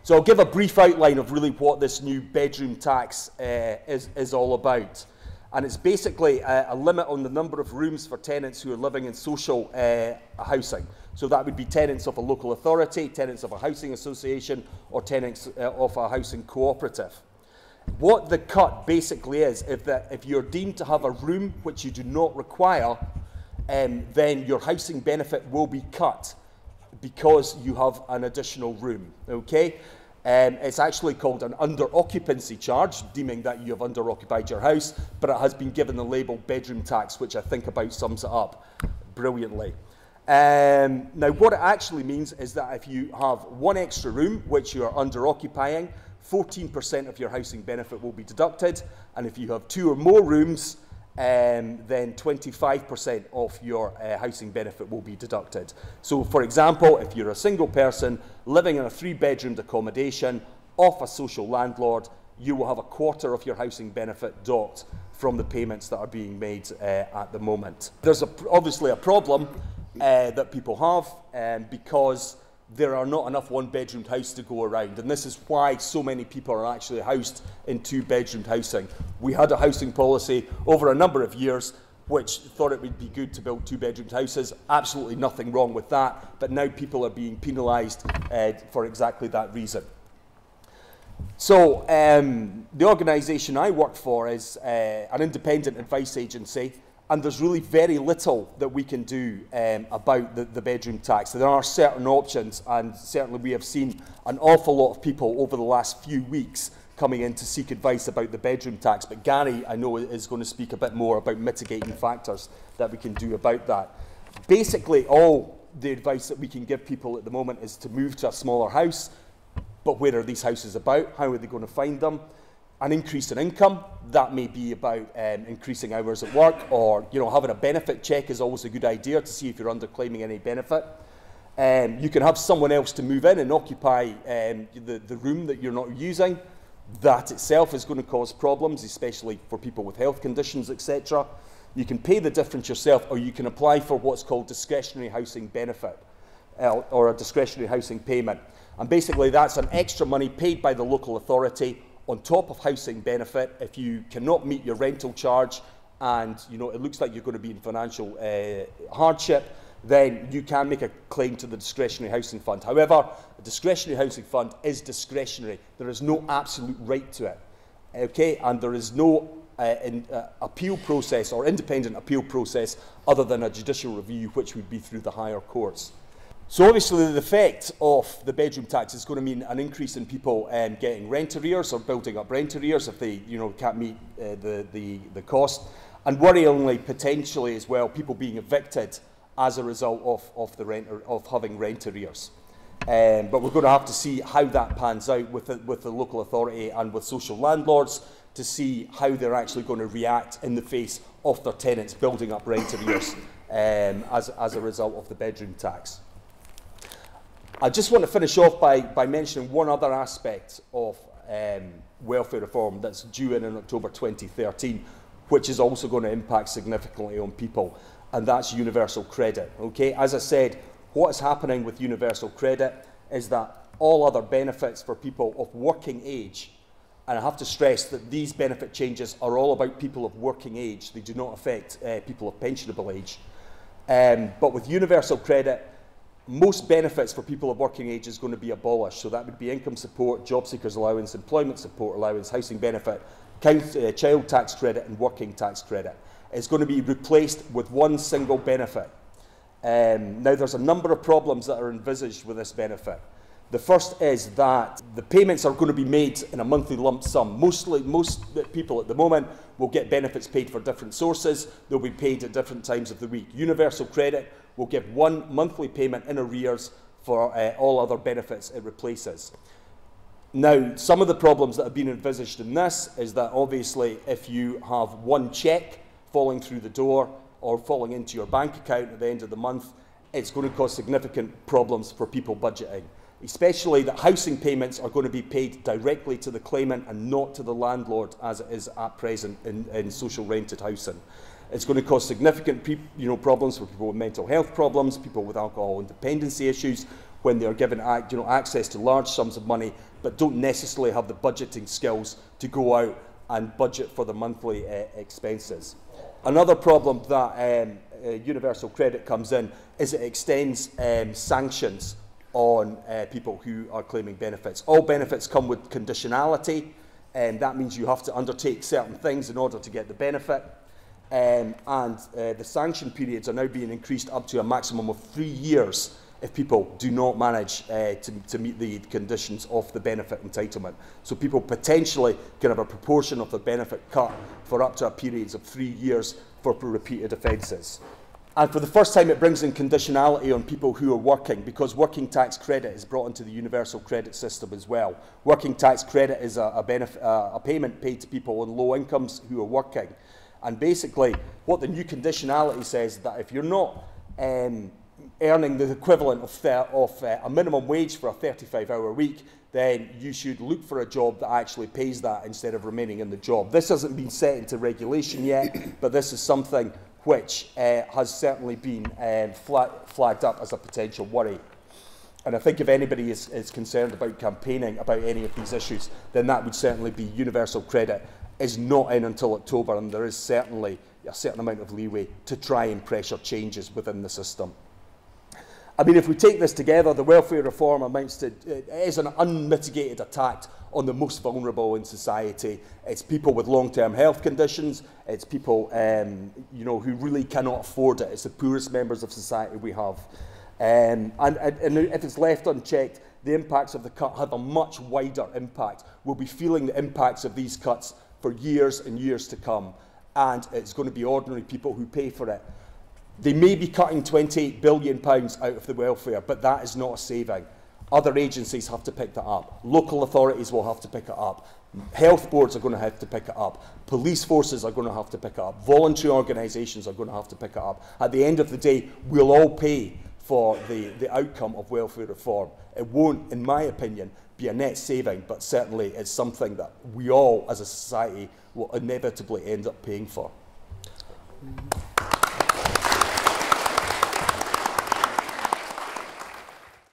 So I'll give a brief outline of really what this new bedroom tax is all about. And it's basically a limit on the number of rooms for tenants who are living in social housing. So that would be tenants of a local authority, tenants of a housing association, or tenants of a housing cooperative. What the cut basically is, if you're deemed to have a room which you do not require, then your housing benefit will be cut because you have an additional room, okay? It's actually called an under-occupancy charge, deeming that you have under-occupied your house, but it has been given the label bedroom tax, which I think about sums it up brilliantly. Now, what it actually means is that if you have one extra room, which you are under-occupying, 14% of your housing benefit will be deducted, and if you have 2 or more rooms, then 25% of your housing benefit will be deducted. So, for example, if you're a single person living in a 3-bedroomed accommodation off a social landlord, you will have a quarter of your housing benefit docked from the payments that are being made at the moment. There's obviously a problem that people have because there are not enough 1-bedroomed houses to go around, and this is why so many people are actually housed in 2-bedroomed housing. We had a housing policy over a number of years which thought it would be good to build 2-bedroomed houses. Absolutely nothing wrong with that, but now people are being penalised for exactly that reason. So the organisation I work for is an independent advice agency, and there's really very little that we can do about the bedroom tax. There are certain options, and certainly we have seen an awful lot of people over the last few weeks coming in to seek advice about the bedroom tax. But Gary, I know, is going to speak a bit more about mitigating factors that we can do about that. Basically, all the advice that we can give people at the moment is to move to a smaller house. But where are these houses about? How are they going to find them? An increase in income, that may be about increasing hours at work, or having a benefit check is always a good idea to see if you're underclaiming any benefit. You can have someone else to move in and occupy the room that you're not using. That itself is going to cause problems, especially for people with health conditions, etc. You can pay the difference yourself, or you can apply for what's called discretionary housing benefit, or a discretionary housing payment. And basically that's an extra money paid by the local authority on top of housing benefit if you cannot meet your rental charge and it looks like you're going to be in financial hardship, then you can make a claim to the discretionary housing fund. However, a discretionary housing fund is discretionary. There is no absolute right to it, okay? And there is no appeal process or independent appeal process other than a judicial review, which would be through the higher courts. So obviously the effect of the bedroom tax is going to mean an increase in people getting rent arrears or building up rent arrears if they can't meet the cost, and worryingly potentially as well people being evicted as a result of having rent arrears. But we're going to have to see how that pans out with the local authority and with social landlords to see how they're actually going to react in the face of their tenants building up rent arrears as a result of the bedroom tax. I just want to finish off by mentioning one other aspect of welfare reform that's due in October 2013, which is also going to impact significantly on people, and that's universal credit. Okay, as I said, what is happening with universal credit is that all other benefits for people of working age, and I have to stress that these benefit changes are all about people of working age, they do not affect people of pensionable age. But with universal credit, most benefits for people of working age is going to be abolished. So that would be income support, job seekers allowance, employment support allowance, housing benefit, child tax credit and working tax credit. It's going to be replaced with one single benefit. Now there's a number of problems that are envisaged with this benefit. The first is that the payments are going to be made in a monthly lump sum. Most people at the moment will get benefits paid for different sources. They'll be paid at different times of the week. Universal credit will give one monthly payment in arrears for all other benefits it replaces. Now, some of the problems that have been envisaged in this is that obviously if you have one cheque falling through the door or falling into your bank account at the end of the month, it's going to cause significant problems for people budgeting, especially that housing payments are going to be paid directly to the claimant and not to the landlord as it is at present in social rented housing. It's going to cause significant problems for people with mental health problems, people with alcohol and dependency issues, when they are given access to large sums of money, but don't necessarily have the budgeting skills to go out and budget for the monthly expenses. Another problem that universal credit comes in is it extends sanctions on people who are claiming benefits. All benefits come with conditionality, and that means you have to undertake certain things in order to get the benefit. The sanction periods are now being increased up to a maximum of 3 years if people do not manage to meet the conditions of the benefit entitlement. So people potentially can have a proportion of the benefit cut for up to a period of 3 years for repeated offences. And for the first time, it brings in conditionality on people who are working, because working tax credit is brought into the universal credit system as well. Working tax credit is a payment paid to people on low incomes who are working. And basically, what the new conditionality says is that if you're not earning the equivalent of a minimum wage for a 35-hour week, then you should look for a job that actually pays that instead of remaining in the job. This hasn't been set into regulation yet, but this is something which has certainly been flagged up as a potential worry. And I think if anybody is concerned about campaigning about any of these issues, then that would certainly be universal credit is not in until October, and there is certainly a certain amount of leeway to try and pressure changes within the system. I mean, if we take this together, the welfare reform is an unmitigated attack on the most vulnerable in society. It's people with long-term health conditions. It's people, who really cannot afford it. It's the poorest members of society we have. And if it's left unchecked, the impacts of the cut have a much wider impact. We'll be feeling the impacts of these cuts for years and years to come, and it's going to be ordinary people who pay for it. They may be cutting £28 billion out of the welfare, but that is not a saving. Other agencies have to pick that up. Local authorities will have to pick it up. Health boards are going to have to pick it up. Police forces are going to have to pick it up. Voluntary organisations are going to have to pick it up. At the end of the day, we'll all pay for the outcome of welfare reform. It won't, in my opinion, be a net saving, but certainly it's something that we all, as a society, will inevitably end up paying for.